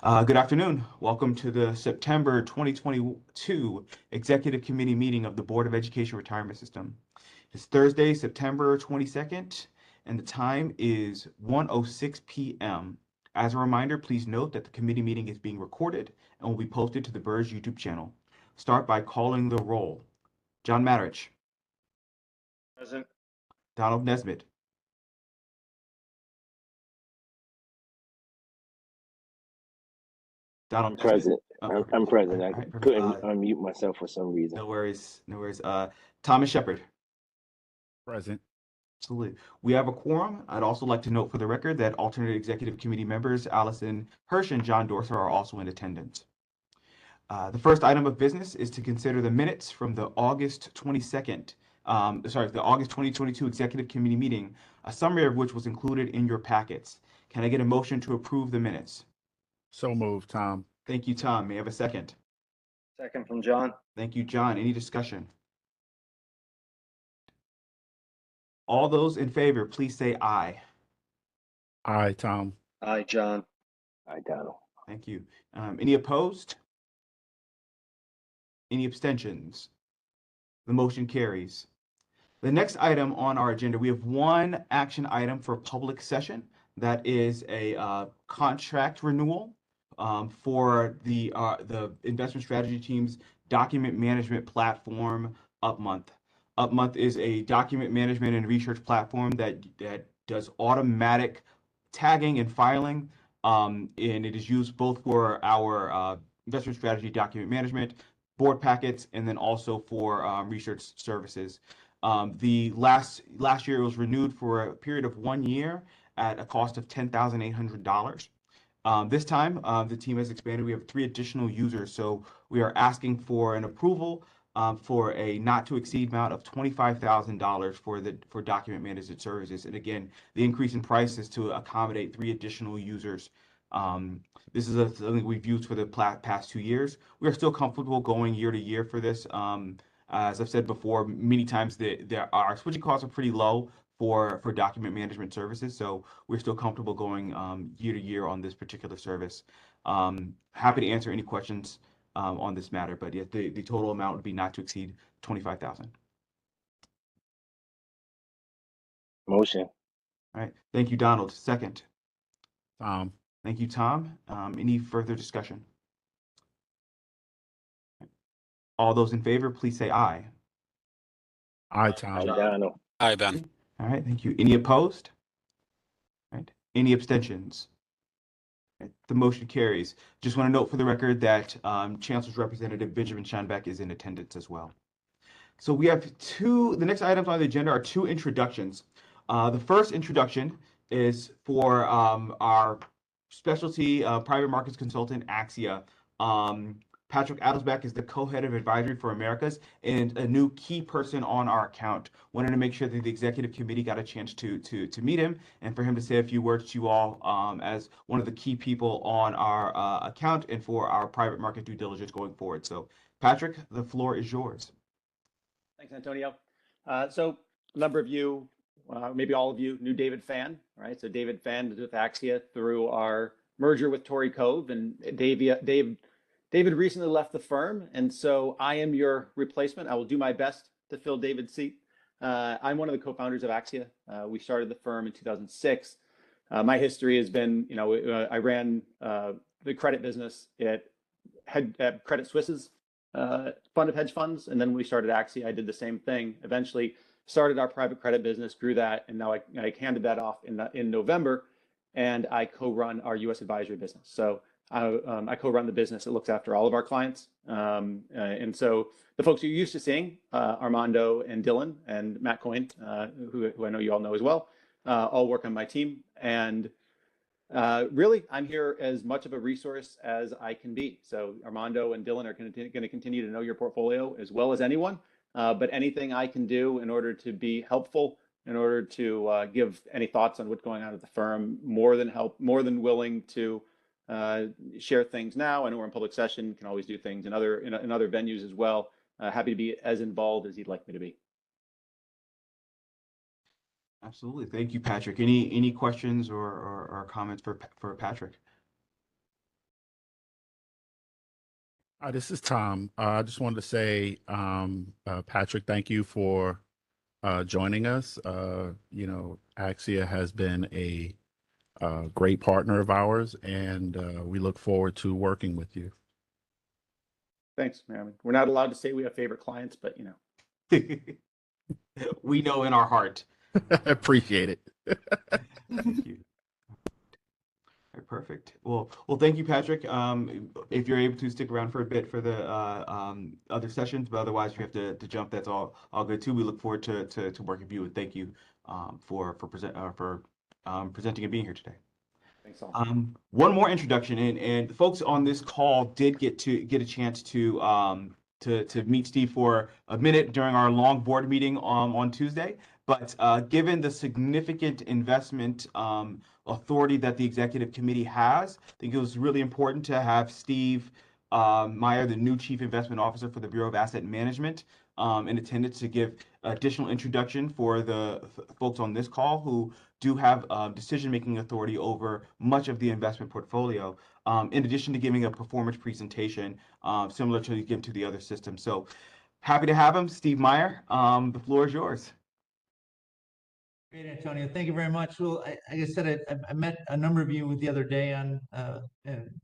Good afternoon. Welcome to the September 2022 Executive Committee meeting of the Board of Education Retirement System. It's Thursday, September 22nd, and the time is 1:06 p.m. As a reminder, please note that the committee meeting is being recorded and will be posted to the BERS YouTube channel. Start by calling the roll. John Matterich, Present. Donald Nesbitt, Donald I'm Nesbitt. present. Oh, I'm, perfect. I'm present. All I right, perfect. couldn't unmute myself for some reason. No worries, no worries. Thomas Shepard. Present. Absolutely. We have a quorum. I'd also like to note for the record that alternate executive committee members Allison Hirsch and John Dorser are also in attendance. The first item of business is to consider the minutes from the August 22nd, the August 2022 executive committee meeting, a summary of which was included in your packets. Can I get a motion to approve the minutes? So moved, Tom. Thank you, Tom. May I have a second? Second from John. Thank you, John. Any discussion? All those in favor, please say aye. Aye, Tom. Aye, John. Aye, Donald. Thank you. Any opposed? Any abstentions? The motion carries. The next item on our agenda, we have one action item for public session. That is a contract renewal for the investment strategy team's document management platform, UpMonth. UpMonth is a document management and research platform that does automatic tagging and filing, and it is used both for our investment strategy document management, board packets, and then also for research services. The last year it was renewed for a period of 1 year at a cost of $10,800. This time, the team has expanded. We have 3 additional users, so we are asking for an approval for a not to exceed amount of $25,000 for document management services. And again, the increase in price is to accommodate 3 additional users. This is something we've used for the past 2 years. We are still comfortable going year to year for this. As I've said before, many times our switching costs are pretty low for document management services, so we're still comfortable going year to year on this particular service. Happy to answer any questions on this matter, but yeah, the total amount would be not to exceed $25,000. Motion. All right. Thank you, Donald. Second. Tom. Thank you, Tom. Any further discussion? All those in favor, please say aye. Aye, Aye, Tom. Donald. Aye, Ben. All right, thank you. Any opposed? All right. Any abstentions? All right, the motion carries. Just want to note for the record that Chancellor's Representative Benjamin Schoenbeck is in attendance as well. So we have the next items on the agenda are 2 introductions. The first introduction is for our specialty private markets consultant, Axia. Patrick Adelsbeck is the co-head of advisory for Americas and a new key person on our account. Wanted to make sure that the executive committee got a chance to meet him and for him to say a few words to you all as one of the key people on our account and for our private market due diligence going forward. So Patrick, the floor is yours. Thanks, Antonio. So a number of you, maybe all of you, knew David Fan, right? So David Fan is with Axia through our merger with Torrey Cove, and David recently left the firm, and so I am your replacement. I will do my best to fill David's seat. I'm one of the co-founders of Axia. We started the firm in 2006. My history has been, I ran the credit business at Credit Suisse's fund of hedge funds, and then we started Axia. I did the same thing. Eventually, started our private credit business, grew that, and now I handed that off in November, and I co-run our U.S. advisory business. So I co-run the business that looks after all of our clients. And so the folks you're used to seeing, Armando and Dylan and Matt Coyne, who I know you all know as well, all work on my team. And really, I'm here as much of a resource as I can be. So Armando and Dylan are going to continue to know your portfolio as well as anyone. But anything I can do in order to be helpful, in order to give any thoughts on what's going on at the firm, more than willing to share things now. I know we're in public session, can always do things in other venues as well. Happy to be as involved as you'd like me to be. Absolutely. Thank you, Patrick. Any questions or comments for Patrick? This is Tom. I just wanted to say, Patrick, thank you for joining us. Axia has been a great partner of ours, and we look forward to working with you. Thanks, man. We're not allowed to say we have favorite clients, but you know. We know in our heart. Appreciate it. Thank you. All right, perfect. Well, thank you, Patrick. If you're able to stick around for a bit for the other sessions, but otherwise you have to jump. That's all good too. We look forward to working with you, and thank you for presenting and being here today. Thanks all. One more introduction, and the folks on this call did get a chance to meet Steve for a minute during our long board meeting on Tuesday. But given the significant investment authority that the executive committee has, I think it was really important to have Steve Meyer, the new chief investment officer for the Bureau of Asset Management, in attendance to give additional introduction for the folks on this call who do have decision-making authority over much of the investment portfolio, in addition to giving a performance presentation similar to you give to the other systems. So happy to have him, Steve Meyer. The floor is yours. Great, Antonio. Thank you very much. Well, like I said, I met a number of you the other day on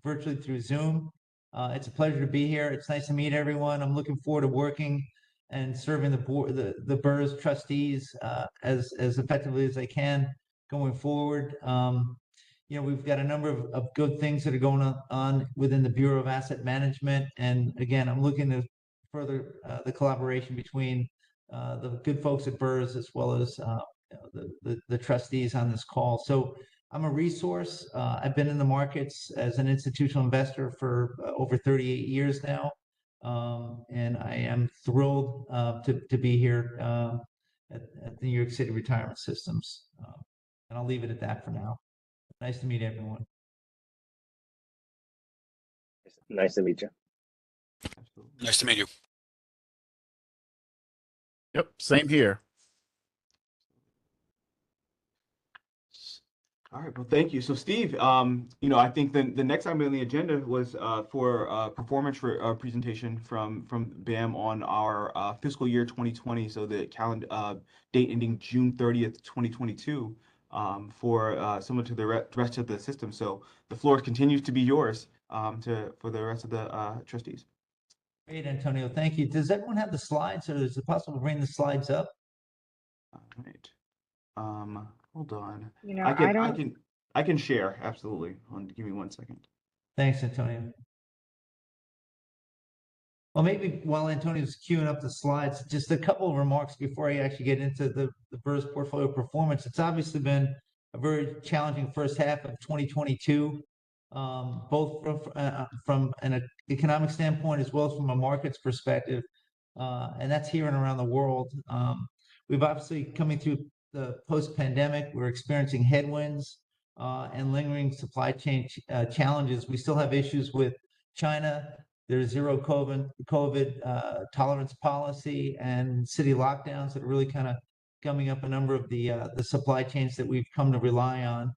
virtually through Zoom. It's a pleasure to be here. It's nice to meet everyone. I'm looking forward to working and serving the board, the BERS trustees as effectively as I can going forward. We've got a number of good things that are going on within the Bureau of Asset Management, and again, I'm looking to further the collaboration between the good folks at BERS as well as the trustees on this call. So I'm a resource. I've been in the markets as an institutional investor for over 38 years now. And I am thrilled to be here at the New York City Retirement Systems. And I'll leave it at that for now. Nice to meet everyone. Nice to meet you. Absolutely. Nice to meet you. Yep, same here. All right, well, thank you. So, Steve, I think the next item on the agenda was for a performance presentation from BAM on our fiscal year 2020, so the calendar date ending June 30th, 2022, for similar to the rest of the system. So the floor continues to be yours for the rest of the trustees. Great, Antonio. Thank you. Does everyone have the slides, or is it possible to bring the slides up? All right. Hold on. I I can share, absolutely. Give me 1 second. Thanks, Antonio. Well, maybe while Antonio's queuing up the slides, just a couple of remarks before I actually get into the BERS portfolio performance. It's obviously been a very challenging first half of 2022, both from an economic standpoint as well as from a markets perspective, and that's here and around the world. We've obviously coming through the post-pandemic, we're experiencing headwinds and lingering supply chain challenges. We still have issues with China. There's zero COVID tolerance policy and city lockdowns that are really kind of gumming up a number of the supply chains that we've come to rely on.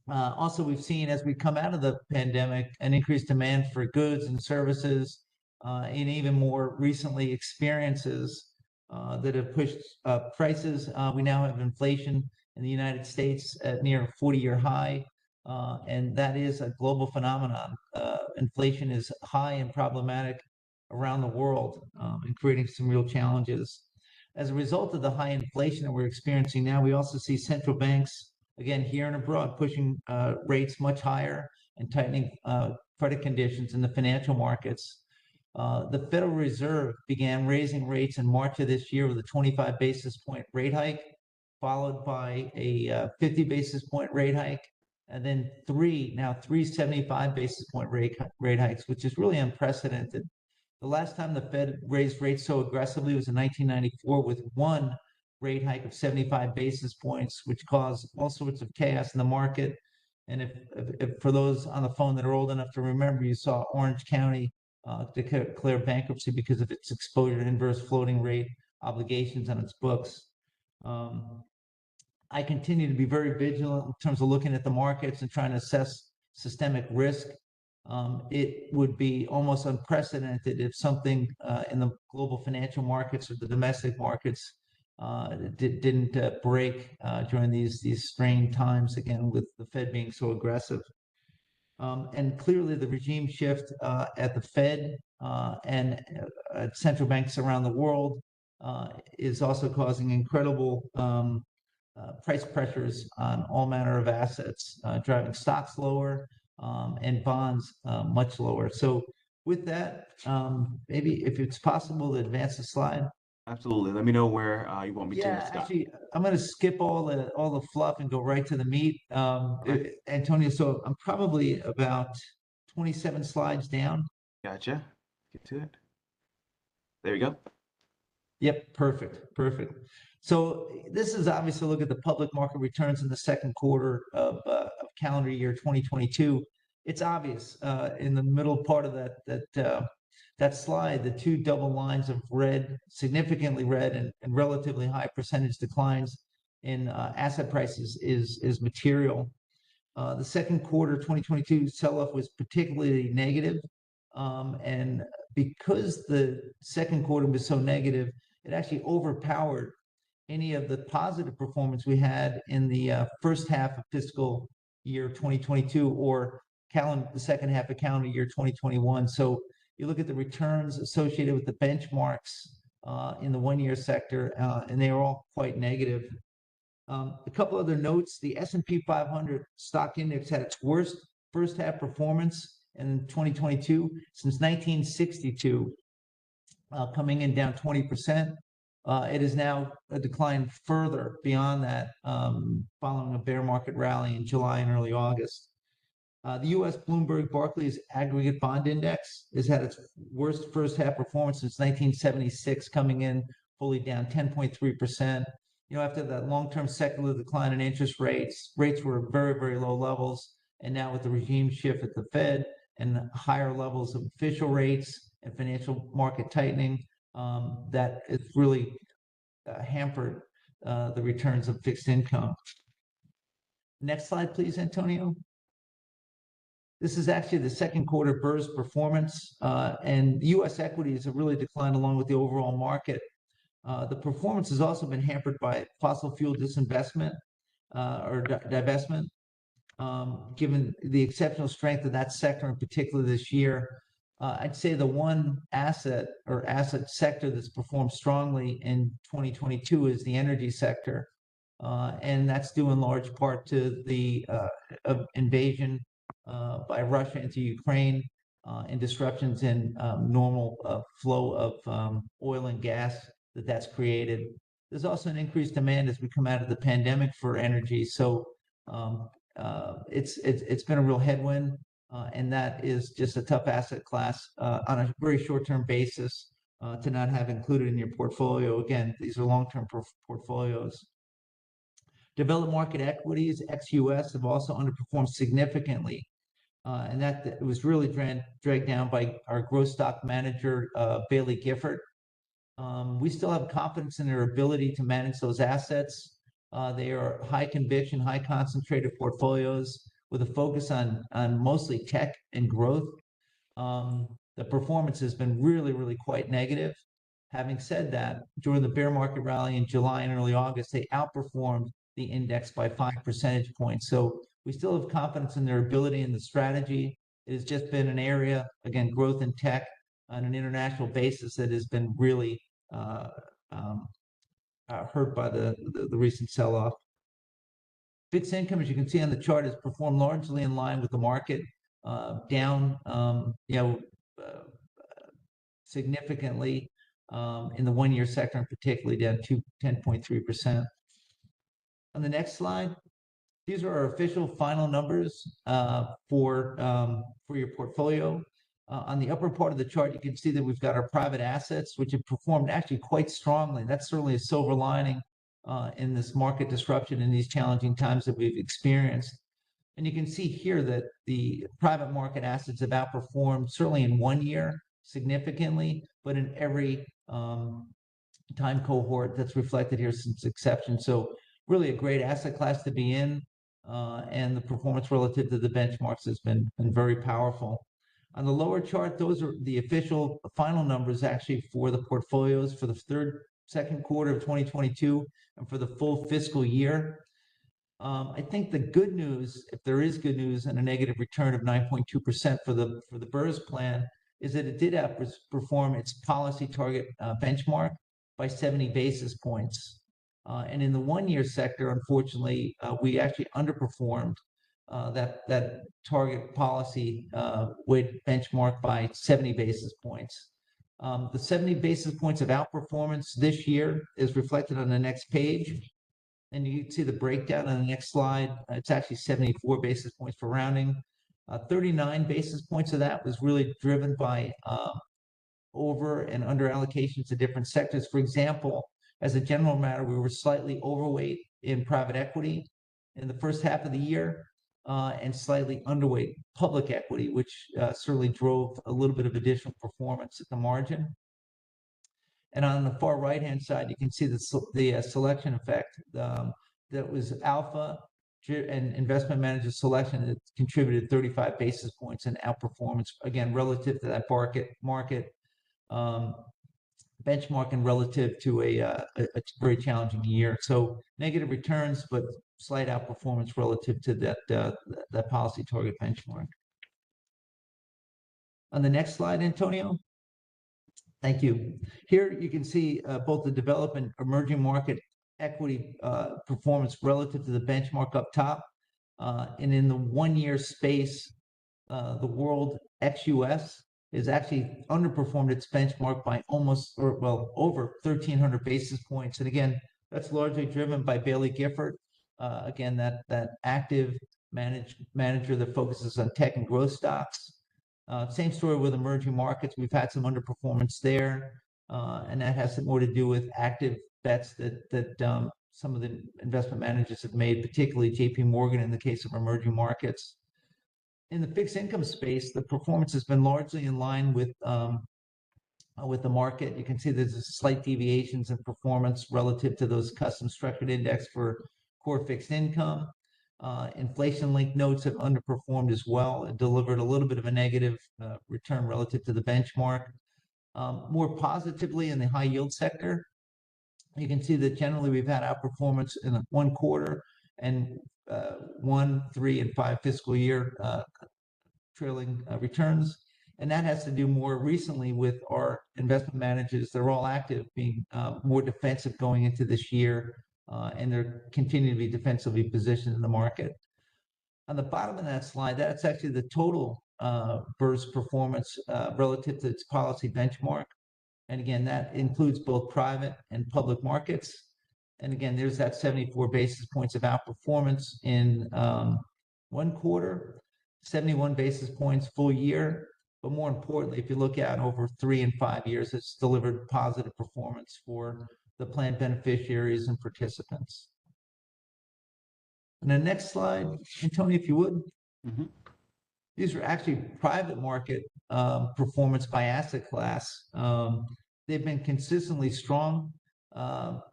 Also, we've seen as we come out of the pandemic an increased demand for goods and services, and even more recently experiences that have pushed prices. We now have inflation in the United States at near a 40-year high, and that is a global phenomenon. Inflation is high and problematic around the world, and creating some real challenges. As a result of the high inflation that we're experiencing now, we also see central banks, again, here and abroad, pushing rates much higher and tightening credit conditions in the financial markets. The Federal Reserve began raising rates in March of this year with a 25 basis point rate hike, followed by a 50 basis point rate hike, and then three 75 basis point rate hikes, which is really unprecedented. The last time the Fed raised rates so aggressively was in 1994 with one rate hike of 75 basis points, which caused all sorts of chaos in the market. And if for those on the phone that are old enough to remember, you saw Orange County declare bankruptcy because of its exposure to inverse floating rate obligations on its books. I continue to be very vigilant in terms of looking at the markets and trying to assess systemic risk. it would be almost unprecedented if something in the global financial markets or the domestic markets didn't break during these strained times, again, with the Fed being so aggressive. And clearly the regime shift at the Fed and at central banks around the world is also causing incredible price pressures on all manner of assets, driving stocks lower and bonds much lower. So with that, maybe if it's possible to advance the slide. Absolutely. Let me know where you want me Yeah, to stop. actually, I'm going to skip all the fluff and go right to the meat. Okay. Antonio, so I'm probably about 27 slides down. Gotcha. Get to it. There you go. Yep, perfect. So this is obviously a look at the public market returns in the second quarter of calendar year 2022. It's obvious in the middle part of that slide, the two double lines of red, significantly red and relatively high percentage declines in asset prices is material. The second quarter 2022 sell-off was particularly negative. And because the second quarter was so negative, it actually overpowered any of the positive performance we had in the first half of fiscal year 2022 or the second half of calendar year 2021. So you look at the returns associated with the benchmarks in the one-year sector, and they are all quite negative. A couple other notes: the S&P 500 stock index had its worst first half performance in 2022 since 1962, coming in down 20%. It is now declined further beyond that, following a bear market rally in July and early August. The U.S. Bloomberg Barclays Aggregate Bond Index has had its worst first half performance since 1976, coming in fully down 10.3%. You know, after that long-term secular decline in interest rates were very, very low levels. And now with the regime shift at the Fed and higher levels of official rates and financial market tightening, that has really hampered the returns of fixed income. Next slide, please, Antonio. This is actually the second quarter BERS performance, and U.S. equities have really declined along with the overall market. The performance has also been hampered by fossil fuel disinvestment or divestment, given the exceptional strength of that sector in particular this year. I'd say the one asset or asset sector that's performed strongly in 2022 is the energy sector. And that's due in large part to the invasion by Russia into Ukraine and disruptions in normal flow of oil and gas that's created. There's also an increased demand as we come out of the pandemic for energy. So it's been a real headwind, and that is just a tough asset class on a very short-term basis to not have included in your portfolio. Again, these are long-term portfolios. Developed market equities, ex-US, have also underperformed significantly. And that was really dragged down by our growth stock manager, Bailey Gifford. We still have confidence in their ability to manage those assets. They are high conviction, high concentrated portfolios with a focus on mostly tech and growth. The performance has been really, really quite negative. Having said that, during the bear market rally in July and early August, they outperformed the index by 5 percentage points. So we still have confidence in their ability and the strategy. It has just been an area, again, growth in tech on an international basis that has been really hurt by the recent sell-off. Fixed income, as you can see on the chart, has performed largely in line with the market, down significantly in the one-year sector, and particularly down to 10.3%. On the next slide, these are our official final numbers for your portfolio. On the upper part of the chart, you can see that we've got our private assets, which have performed actually quite strongly. That's certainly a silver lining in this market disruption in these challenging times that we've experienced. And you can see here that the private market assets have outperformed, certainly in 1 year, significantly, but in every time cohort that's reflected here since inception. So really a great asset class to be in, and the performance relative to the benchmarks has been very powerful. On the lower chart, those are the official final numbers actually for the portfolios for the second quarter of 2022 and for the full fiscal year. I think the good news, if there is good news, and a negative return of 9.2% for the BERS plan, is that it did outperform its policy target benchmark by 70 basis points. And in the one-year sector, unfortunately, we actually underperformed that target policy weighted benchmark by 70 basis points. The 70 basis points of outperformance this year is reflected on the next page. And you can see the breakdown on the next slide. It's actually 74 basis points for rounding. 39 basis points of that was really driven by over and under allocations to different sectors. For example, as a general matter, we were slightly overweight in private equity in the first half of the year and slightly underweight public equity, which certainly drove a little bit of additional performance at the margin. And on the far right-hand side, you can see the selection effect. That was alpha and investment manager selection that contributed 35 basis points in outperformance, again, relative to that market benchmark and relative to a very challenging year. So negative returns, but slight outperformance relative to that policy target benchmark. On the next slide, Antonio. Thank you. Here you can see both the developed and emerging market equity performance relative to the benchmark up top. And in the one-year space, the world ex-US is actually underperformed its benchmark by over 1,300 basis points. And again, that's largely driven by Bailey Gifford. Again, that active manager that focuses on tech and growth stocks. Same story with emerging markets. We've had some underperformance there, and that has more to do with active bets that some of the investment managers have made, particularly JP Morgan in the case of emerging markets. In the fixed income space, the performance has been largely in line with the market. You can see there's slight deviations in performance relative to those custom structured index for core fixed income. Inflation-linked notes have underperformed as well and delivered a little bit of a negative return relative to the benchmark. More positively in the high yield sector, you can see that generally we've had outperformance in one quarter and 1, 3, and 5 fiscal year trailing returns. And that has to do more recently with our investment managers. They're all active, being more defensive going into this year, and they're continuing to be defensively positioned in the market. On the bottom of that slide, that's actually the total BERS performance relative to its policy benchmark. And again, that includes both private and public markets. And again, there's that 74 basis points of outperformance in one quarter, 71 basis points full year. But more importantly, if you look at over 3 and 5 years, it's delivered positive performance for the plan beneficiaries and participants. And the next slide, Antonio, if you would. Mm-hmm. These are actually private market performance by asset class. They've been consistently strong,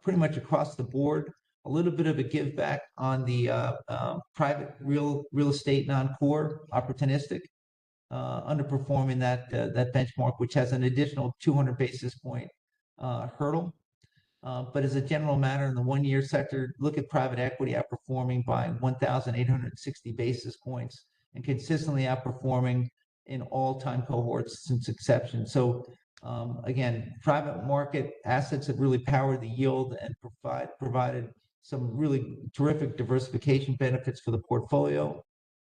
pretty much across the board. A little bit of a give back on the private real estate non-core opportunistic, underperforming that benchmark, which has an additional 200 basis point hurdle. But as a general matter, in the one-year sector, look at private equity outperforming by 1,860 basis points and consistently outperforming in all-time cohorts since inception. So again, private market assets have really powered the yield and provided some really terrific diversification benefits for the portfolio.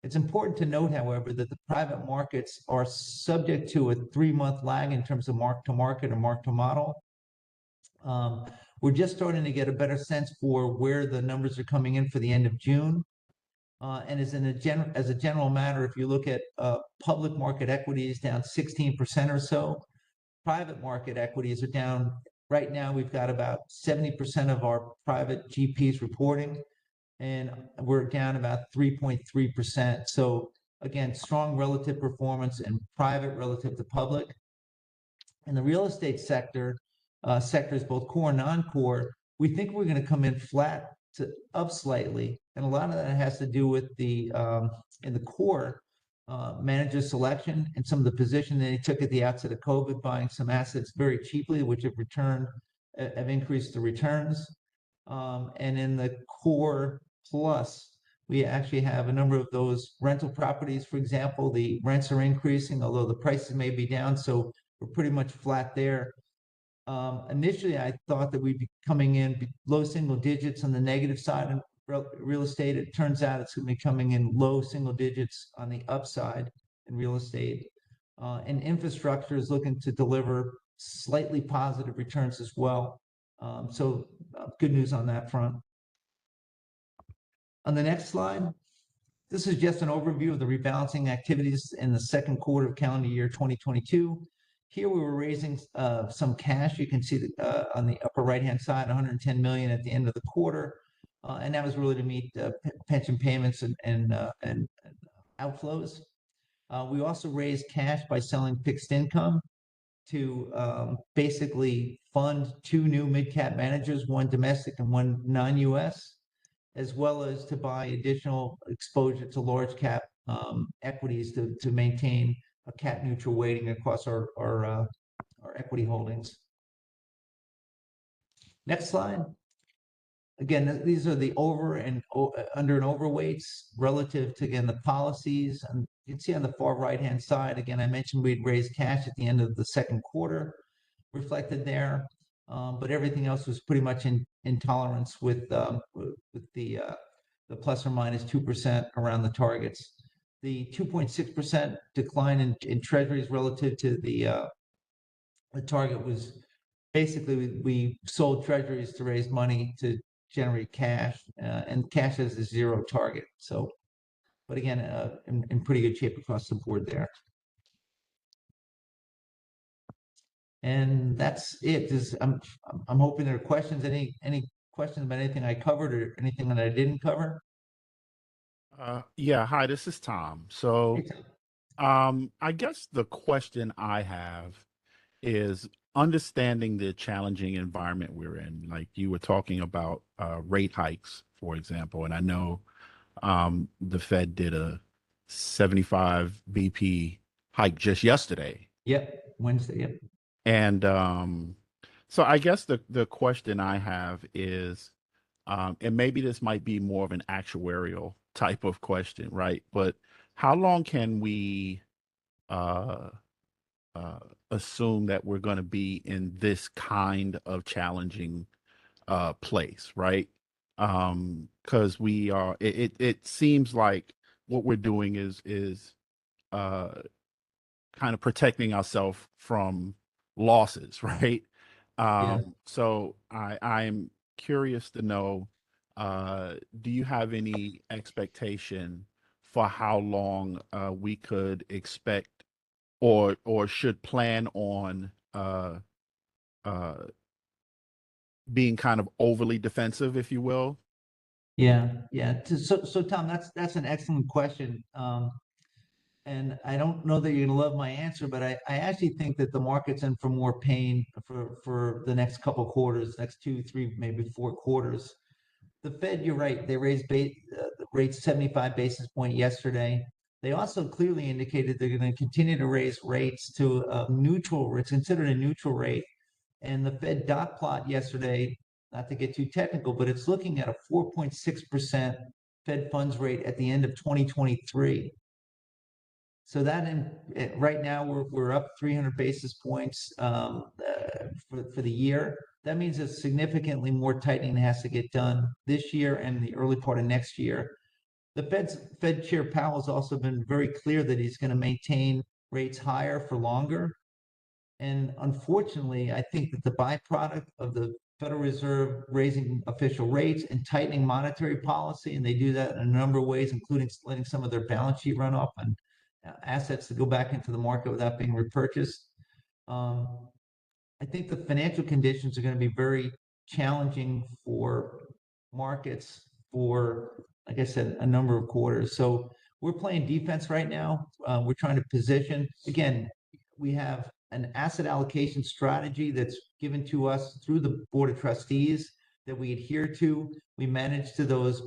It's important to note, however, that the private markets are subject to a 3-month lag in terms of mark-to-market or mark-to-model. We're just starting to get a better sense for where the numbers are coming in for the end of June. And as a general matter, if you look at public market equities down 16% or so, private market equities are down. Right now, we've got about 70% of our private GPs reporting, and we're down about 3.3%. So again, strong relative performance in private relative to public. In the real estate sectors, both core and non-core, we think we're going to come in flat to up slightly. And a lot of that has to do with in the core, manager selection and some of the position that he took at the outset of COVID, buying some assets very cheaply, which have increased the returns. And in the core plus, we actually have a number of those rental properties. For example, the rents are increasing, although the prices may be down, so we're pretty much flat there. Initially, I thought that we'd be coming in low single digits on the negative side in real estate. It turns out it's going to be coming in low single digits on the upside in real estate. And infrastructure is looking to deliver slightly positive returns as well. So good news on that front. On the next slide, this is just an overview of the rebalancing activities in the second quarter of calendar year 2022. Here we were raising some cash. You can see that on the upper right-hand side, 110 million at the end of the quarter. And that was really to meet pension payments and outflows. We also raised cash by selling fixed income to basically fund 2 new mid-cap managers, one domestic and one non-US, as well as to buy additional exposure to large cap equities to maintain a cap neutral weighting across our equity holdings. Next slide. Again, these are the over and under and overweights relative to, again, the policies. And you can see on the far right-hand side, again, I mentioned we'd raised cash at the end of the second quarter, reflected there. But everything else was pretty much in tolerance with the plus or minus 2% around the targets. The 2.6% decline in treasuries relative to the target was basically we sold treasuries to raise money to generate cash, and cash has a zero target. So, but again, in pretty good shape across the board there. And that's it. I'm hoping there are questions. Any questions about anything I covered or anything that I didn't cover? Yeah, hi, this is Tom. So, Hey, Tom. I guess the question I have is understanding the challenging environment we're in. Like you were talking about rate hikes, for example, and I know the Fed did a 75 BP hike just yesterday. Yep, Wednesday. Yep. And so I guess the question I have is, and maybe this might be more of an actuarial type of question, right? But how long can we assume that we're going to be in this kind of challenging place, right? Because we are, it seems like what we're doing is kind of protecting ourselves from losses, right? Yeah. So I'm curious to know, do you have any expectation for how long we could expect or should plan on being kind of overly defensive, if you will? Yeah. So Tom, that's an excellent question. And I don't know that you're gonna love my answer, but I actually think that the market's in for more pain for the next couple quarters, next 2, 3, maybe 4 quarters. The Fed, you're right, they raised rates 75 basis point yesterday. They also clearly indicated they're going to continue to raise rates to a neutral. It's considered a neutral rate. And the Fed dot plot yesterday, not to get too technical, but it's looking at a 4.6% Fed funds rate at the end of 2023. So that right now we're up 300 basis points for the year. That means that significantly more tightening has to get done this year and the early part of next year. The Fed Chair Powell has also been very clear that he's going to maintain rates higher for longer. And unfortunately, I think that the byproduct of the Federal Reserve raising official rates and tightening monetary policy, and they do that in a number of ways, including letting some of their balance sheet run off on assets to go back into the market without being repurchased. I think the financial conditions are going to be very challenging for markets for, like I said, a number of quarters. So we're playing defense right now. We're trying to position. Again, we have an asset allocation strategy that's given to us through the Board of Trustees that we adhere to. We manage to those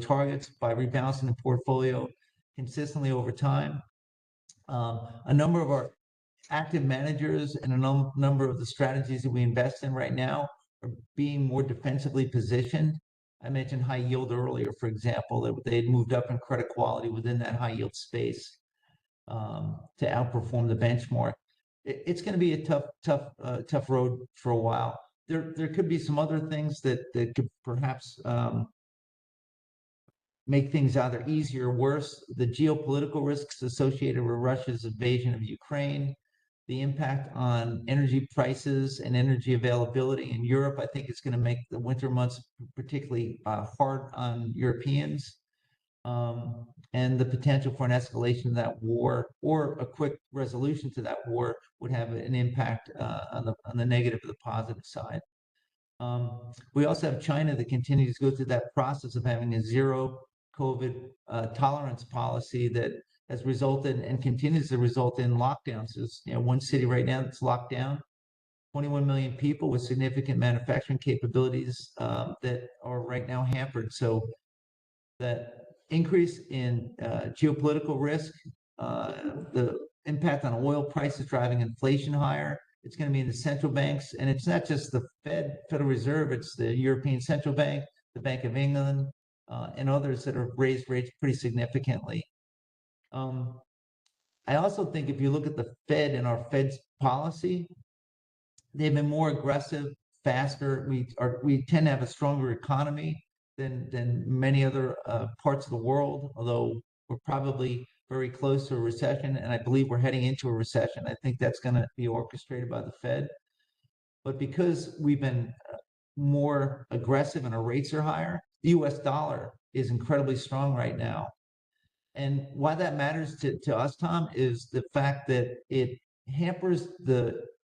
targets by rebalancing the portfolio consistently over time. A number of our active managers and a number of the strategies that we invest in right now are being more defensively positioned. I mentioned high yield earlier, for example, that they had moved up in credit quality within that high yield space to outperform the benchmark. It's going to be a tough road for a while. There could be some other things that could perhaps make things either easier or worse. The geopolitical risks associated with Russia's invasion of Ukraine, the impact on energy prices and energy availability in Europe, I think it's going to make the winter months particularly hard on Europeans. And the potential for an escalation of that war or a quick resolution to that war would have an impact on the negative or the positive side. We also have China that continues to go through that process of having a zero COVID tolerance policy that has resulted and continues to result in lockdowns. There's one city right now that's locked down, 21 million people with significant manufacturing capabilities that are right now hampered. So that increase in geopolitical risk, the impact on oil prices driving inflation higher. It's going to be in the central banks, and it's not just the Federal Reserve, it's the European Central Bank, the Bank of England, and others that have raised rates pretty significantly. I also think if you look at the Fed and our Fed's policy, they've been more aggressive, faster. We tend to have a stronger economy than many other parts of the world, although we're probably very close to a recession, and I believe we're heading into a recession. I think that's going to be orchestrated by the Fed. But because we've been more aggressive and our rates are higher, the US dollar is incredibly strong right now. And why that matters to us, Tom, is the fact that it hampers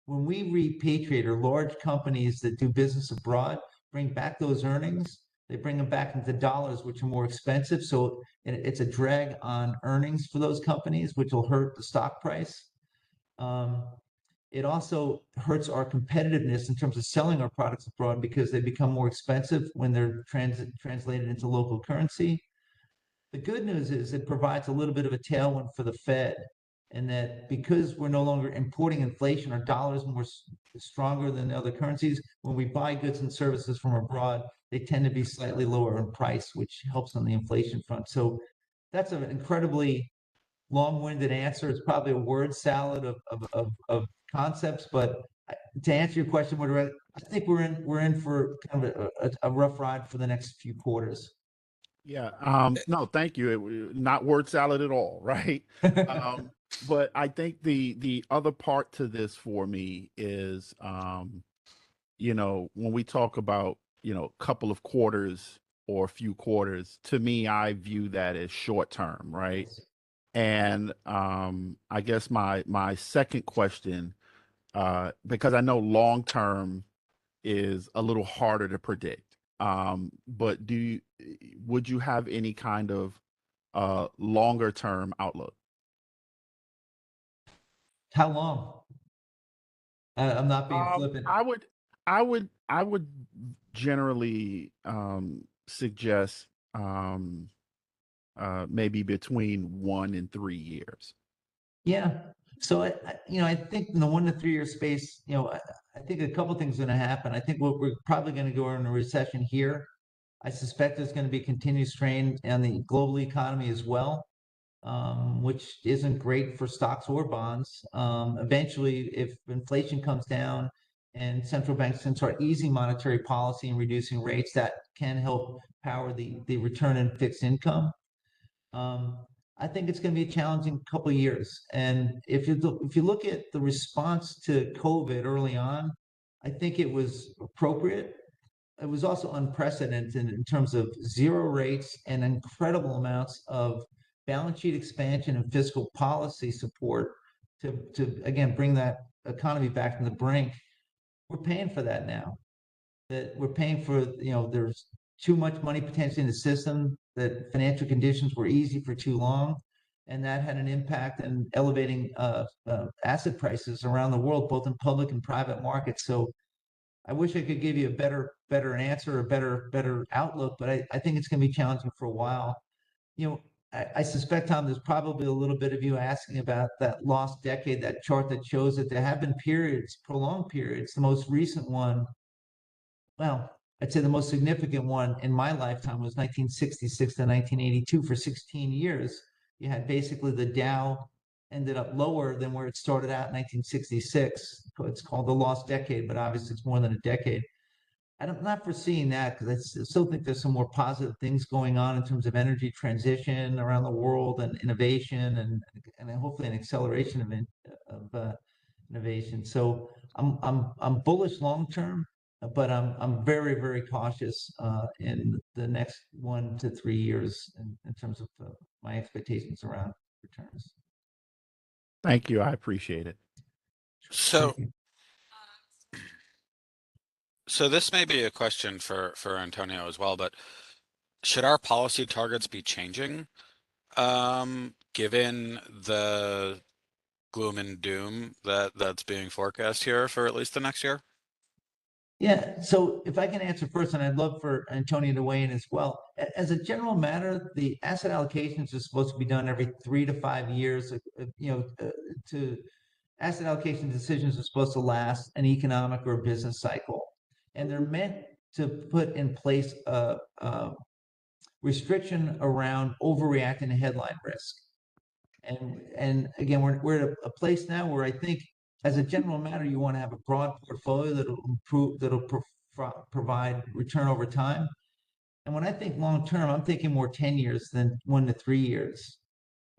when we repatriate, or large companies that do business abroad bring back those earnings, they bring them back into dollars, which are more expensive. So it's a drag on earnings for those companies, which will hurt the stock price. It also hurts our competitiveness in terms of selling our products abroad because they become more expensive when they're translated into local currency. The good news is it provides a little bit of a tailwind for the Fed, and that because we're no longer importing inflation, our dollar is more stronger than the other currencies. When we buy goods and services from abroad, they tend to be slightly lower in price, which helps on the inflation front. So that's an incredibly long-winded answer. It's probably a word salad of concepts, but to answer your question, I think we're in for kind of a rough ride for the next few quarters. Yeah. No, thank you. Not word salad at all, right? But I think the other part to this for me is, when we talk about, a couple of quarters or a few quarters, to me, I view that as short term, right? And I guess my second question, because I know long term is a little harder to predict. But would you have any kind of longer term outlook? How long? I'm not being flippant. I would generally suggest maybe between 1 and 3 years. Yeah. So I think in the 1 to 3 year space, I think a couple things are going to happen. I think we're probably going to go in a recession here. I suspect there's going to be continued strain on the global economy as well, which isn't great for stocks or bonds. Eventually, if inflation comes down and central banks can start easing monetary policy and reducing rates, that can help power the return in fixed income. I think it's going to be a challenging couple of years. And if you look at the response to COVID early on, I think it was appropriate. It was also unprecedented in terms of zero rates and incredible amounts of balance sheet expansion and fiscal policy support to again bring that economy back from the brink. We're paying for that now. That we're paying for, there's too much money potentially in the system, that financial conditions were easy for too long, and that had an impact in elevating asset prices around the world, both in public and private markets. So I wish I could give you a better answer, a better outlook, but I think it's going to be challenging for a while. I suspect, Tom, there's probably a little bit of you asking about that lost decade, that chart that shows that there have been periods, prolonged periods. The most recent one, well, I'd say the most significant one in my lifetime was 1966 to 1982. For 16 years, you had basically the Dow ended up lower than where it started out in 1966. It's called the lost decade, but obviously it's more than a decade. I'm not foreseeing that because I still think there's some more positive things going on in terms of energy transition around the world and innovation and hopefully an acceleration of innovation. So I'm bullish long term, but I'm very, very cautious in the next 1 to 3 years in terms of my expectations around returns. Thank you. I appreciate it. So, Thank you. so this may be a question for Antonio as well, but should our policy targets be changing, given the gloom and doom that's being forecast here for at least the next year? Yeah, so if I can answer first, and I'd love for Antonio to weigh in as well. As a general matter, the asset allocations are supposed to be done every 3 to 5 years. To asset allocation decisions are supposed to last an economic or a business cycle, and they're meant to put in place a restriction around overreacting to headline risk. And again, we're at a place now where I think, as a general matter, you want to have a broad portfolio that'll provide return over time. And when I think long term, I'm thinking more 10 years than 1 to 3 years.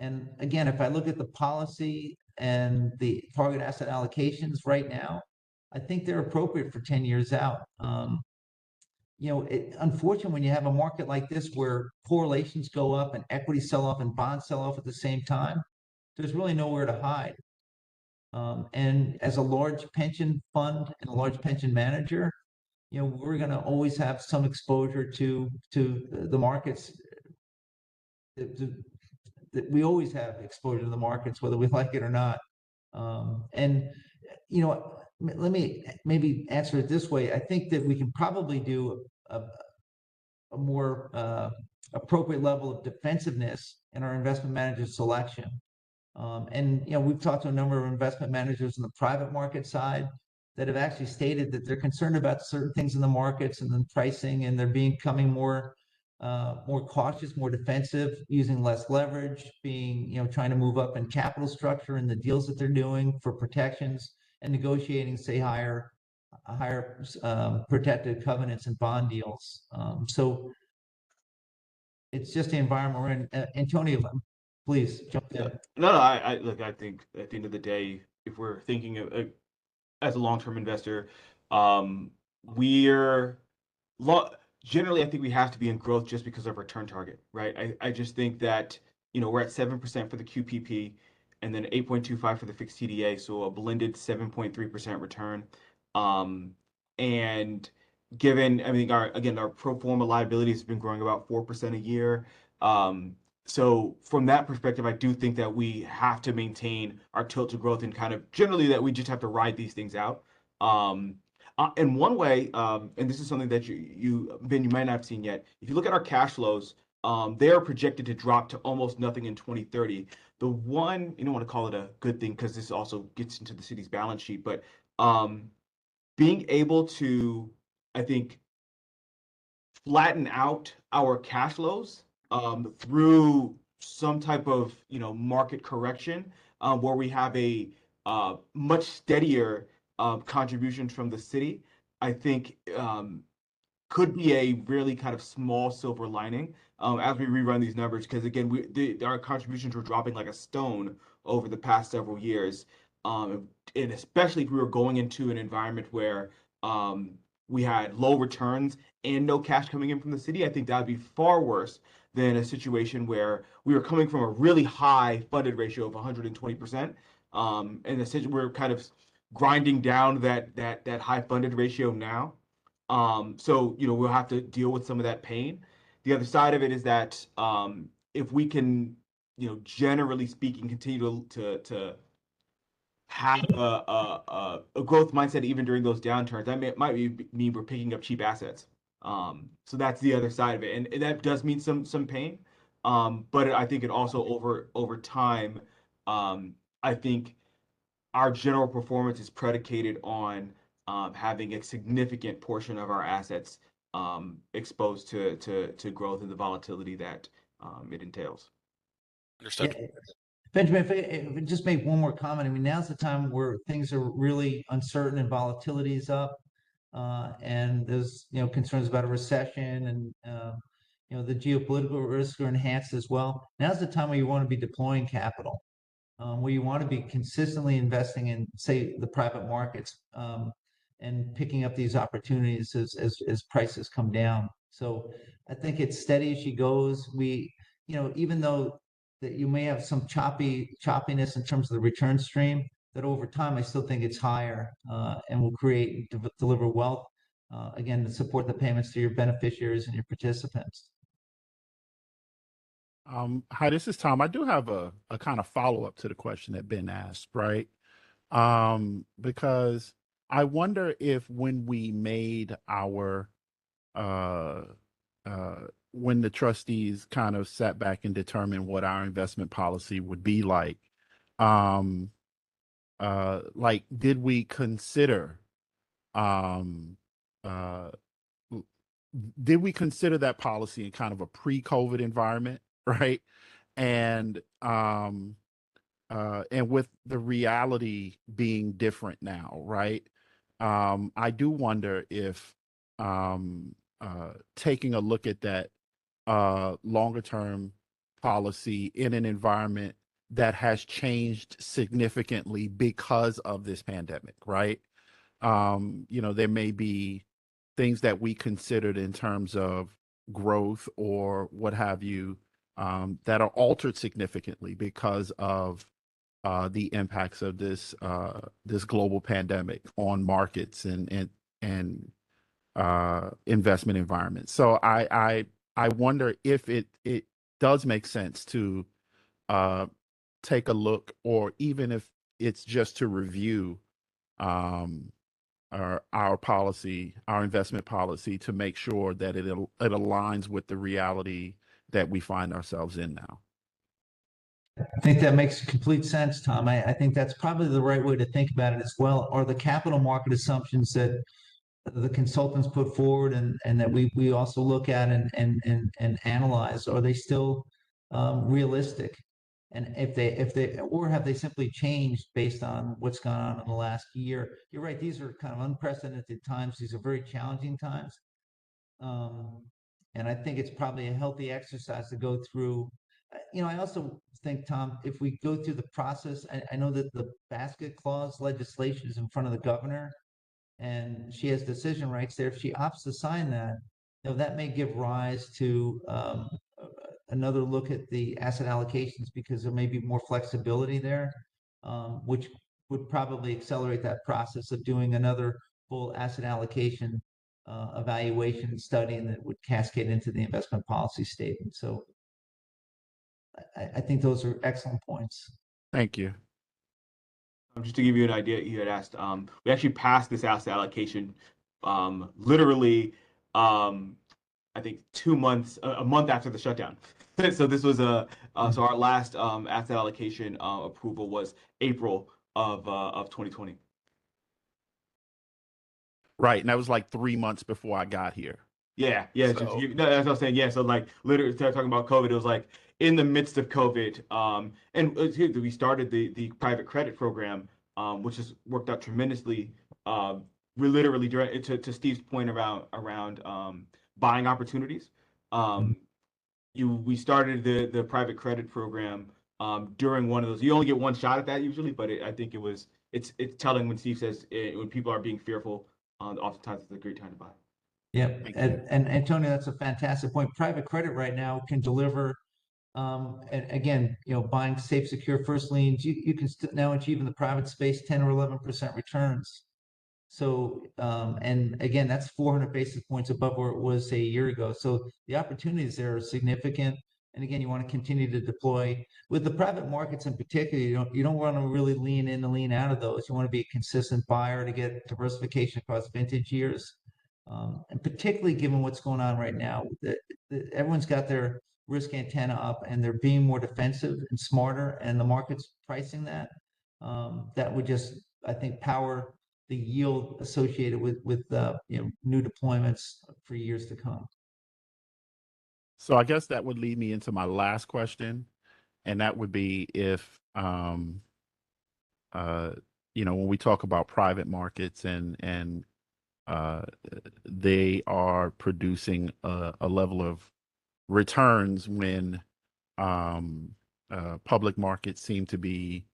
And again, if I look at the policy and the target asset allocations right now, I think they're appropriate for 10 years out. Unfortunately, when you have a market like this where correlations go up and equities sell off and bonds sell off at the same time, there's really nowhere to hide. And as a large pension fund and a large pension manager, we're going to always have some exposure to the markets. We always have exposure to the markets, whether we like it or not. Let me maybe answer it this way. I think that we can probably do a more appropriate level of defensiveness in our investment manager selection. We've talked to a number of investment managers in the private market side that have actually stated that they're concerned about certain things in the markets and then pricing, and they're becoming more cautious, more defensive, using less leverage, trying to move up in capital structure in the deals that they're doing for protections and negotiating, say, higher protected covenants and bond deals. So it's just the environment we're in. Antonio, please jump in. No, I look, I think at the end of the day, if we're thinking of as a long-term investor, we're generally, I think we have to be in growth just because of return target, right? I just think that, we're at 7% for the QPP and then 8.25 for the fixed TDA, so a blended 7.3% return. And given, I mean, our pro forma liabilities have been growing about 4% a year. So from that perspective, I do think that we have to maintain our tilt to growth and kind of generally that we just have to ride these things out. In one way, and this is something that Ben, you might not have seen yet. If you look at our cash flows, they are projected to drop to almost nothing in 2030. The one, you don't want to call it a good thing because this also gets into the city's balance sheet, but being able to, I think, flatten out our cash flows through some type of market correction where we have a much steadier contributions from the city, I think could be a really kind of small silver lining as we rerun these numbers, because again, our contributions were dropping like a stone over the past several years, and especially if we were going into an environment where we had low returns and no cash coming in from the city. I think that would be far worse than a situation where we were coming from a really high funded ratio of 120%, and essentially we're kind of grinding down that high funded ratio now. So we'll have to deal with some of that pain. The other side of it is that if we can, generally speaking, continue to have a growth mindset even during those downturns, that might mean we're picking up cheap assets. So that's the other side of it, and that does mean some pain. But I think it also over time, I think our general performance is predicated on having a significant portion of our assets exposed to growth and the volatility that it entails. Understood. Yeah. Benjamin, if I just make one more comment, I mean, now's the time where things are really uncertain and volatility is up, and there's concerns about a recession and the geopolitical risks are enhanced as well. Now's the time where you want to be deploying capital, where you want to be consistently investing in, say, the private markets, and picking up these opportunities as prices come down. So I think it's steady as she goes. Even though that you may have some choppiness in terms of the return stream, that over time I still think it's higher, and will deliver wealth, again, to support the payments to your beneficiaries and your participants. Hi, this is Tom. I do have a kind of follow-up to the question that Ben asked, right? Because I wonder if when we made our when the trustees kind of sat back and determined what our investment policy would be like, did we consider that policy in kind of a pre-COVID environment, right? And with the reality being different now, right? I do wonder if taking a look at that longer term policy in an environment that has changed significantly because of this pandemic, right? There may be things that we considered in terms of growth or what have you, that are altered significantly because of the impacts of this global pandemic on markets and investment environments. So I wonder if it does make sense to take a look, or even if it's just to review our policy, our investment policy, to make sure that it aligns with the reality that we find ourselves in now. I think that makes complete sense, Tom. I think that's probably the right way to think about it as well. Are the capital market assumptions that the consultants put forward and that we also look at and analyze, are they still realistic? And if they or have they simply changed based on what's gone on in the last year? You're right, these are kind of unprecedented times. These are very challenging times. And I think it's probably a healthy exercise to go through. I also think, Tom, if we go through the process, I know that the basket clause legislation is in front of the governor, and she has decision rights there. If she opts to sign that, that may give rise to another look at the asset allocations, because there may be more flexibility there, which would probably accelerate that process of doing another full asset allocation evaluation study, and that would cascade into the investment policy statement. So I think those are excellent points. Thank you. Just to give you an idea, you had asked, we actually passed this asset allocation literally, I think 2 months, a month after the shutdown. So this was so our last asset allocation approval was April of 2020. Right, and that was like 3 months before I got here. Yeah, yeah. So- No, that's what I'm saying. Yeah, so like literally talking about COVID, it was like in the midst of COVID, and we started the private credit program, which has worked out tremendously. We literally to Steve's point around buying opportunities. We started the private credit program during one of those. You only get one shot at that usually, but I think it's telling when Steve says when people are being fearful, oftentimes it's a great time to buy. Yeah, and Antonio, that's a fantastic point. Private credit right now can deliver, and again, buying safe, secure first liens. You can now achieve in the private space 10 or 11% returns. So, and again, that's 400 basis points above where it was, say, a year ago. So the opportunities there are significant. And again, you want to continue to deploy with the private markets in particular. You don't want to really lean in and lean out of those. You want to be a consistent buyer to get diversification across vintage years. And particularly given what's going on right now, everyone's got their risk antenna up and they're being more defensive and smarter, and the market's pricing that, that would just, I think, power the yield associated with new deployments for years to come. So I guess that would lead me into my last question, and that would be if when we talk about private markets and they are producing a level of returns when public markets seem to be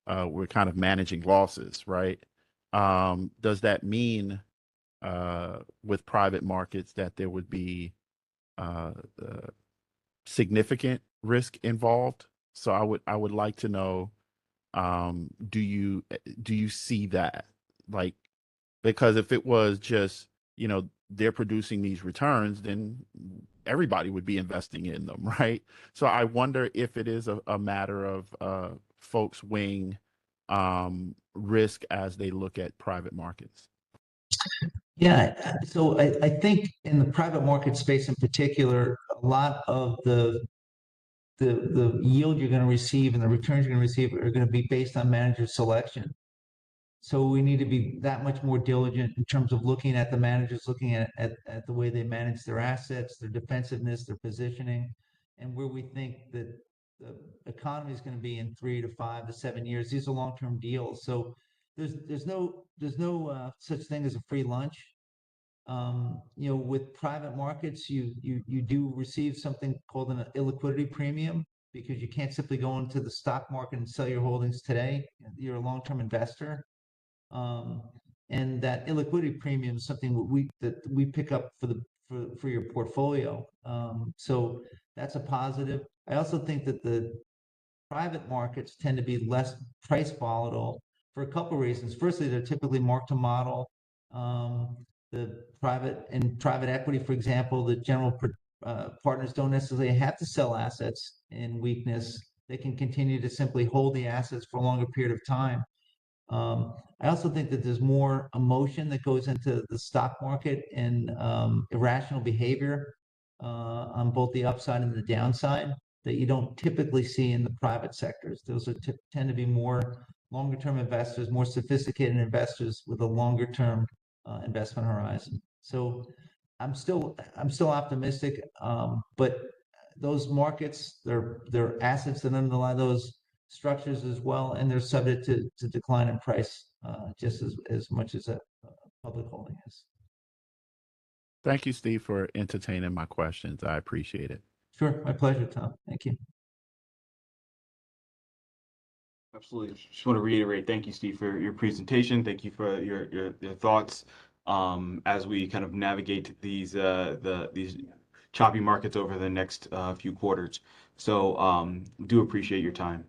we're kind of managing losses, right? Does that mean with private markets that there would be significant risk involved? So I would like to know, do you see that? Like, because if it was just, they're producing these returns, then everybody would be investing in them, right? So I wonder if it is a matter of folks weighing risk as they look at private markets. Yeah, so I think in the private market space in particular, a lot of the yield you're going to receive and the returns you're going to receive are going to be based on manager selection. So we need to be that much more diligent in terms of looking at the managers, looking at the way they manage their assets, their defensiveness, their positioning, and where we think that the economy is going to be in 3 to 5 to 7 years. These are long-term deals. So there's no such thing as a free lunch. With private markets, you do receive something called an illiquidity premium, because you can't simply go into the stock market and sell your holdings today. You're a long-term investor. And that illiquidity premium is something that we pick up for your portfolio. So that's a positive. I also think that the private markets tend to be less price volatile for a couple of reasons. Firstly, they're typically mark to model. The private equity, for example, the general partners don't necessarily have to sell assets in weakness. They can continue to simply hold the assets for a longer period of time. I also think that there's more emotion that goes into the stock market and irrational behavior on both the upside and the downside that you don't typically see in the private sectors. Those tend to be more longer term investors, more sophisticated investors with a longer term investment horizon. So I'm still optimistic, but those markets, they're assets that underlie those structures as well, and they're subject to decline in price just as much as a public holding is. Thank you, Steve, for entertaining my questions. I appreciate it. Sure, my pleasure, Tom. Thank you. Absolutely. Just want to reiterate, thank you, Steve, for your presentation. Thank you for your thoughts as we kind of navigate these choppy markets over the next few quarters. So do appreciate your time.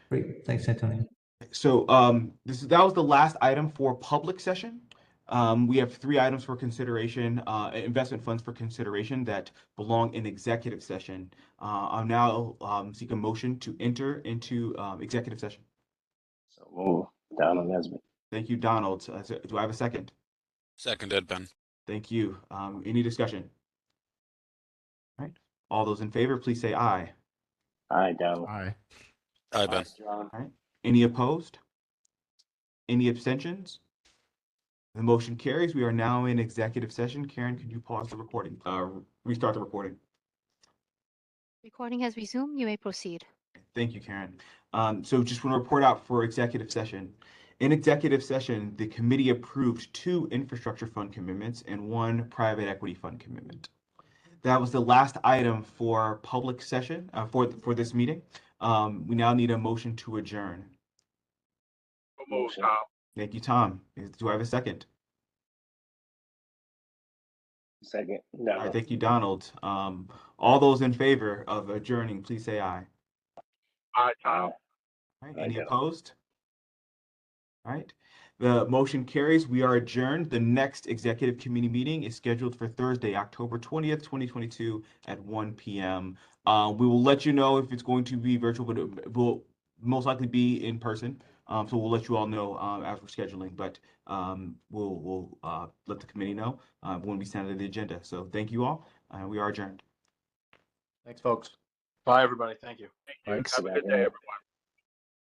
Great. Thanks, Antonio. So that was the last item for public session. We have 3 items for consideration, investment funds for consideration that belong in executive session. I'll now seek a motion to enter into executive session. So move. Donald Nesbitt. Thank you, Donald. Do I have a second? Seconded, Ben. Thank you. Any discussion? All right. All those in favor, please say aye. Aye, Donald. Aye. Aye, Ben. John. All right. Any opposed? Any abstentions? The motion carries. We are now in executive session. Karen, could you pause the recording? Restart the recording. Recording has resumed. You may proceed. Thank you, Karen. So just want to report out for executive session. In executive session, the committee approved 2 infrastructure fund commitments and 1 private equity fund commitment. That was the last item for public session for this meeting. We now need a motion to adjourn. Motion. Thank you, Tom. Do I have a second? Second, All Donald. right, thank you, Donald. All those in favor of adjourning, please say aye. Aye, All right, Aye, any Donald. opposed? All right, the motion carries. We are adjourned. The next executive committee meeting is scheduled for Thursday, October 20th, 2022 at 1 p.m. We will let you know if it's going to be virtual, but it will most likely be in person. So we'll let you all know as we're scheduling, but we'll let the committee know when we send out the agenda. So thank you all. We are adjourned. Thanks, folks. Bye, everybody. Thank you. Thanks. Have a good day, everyone.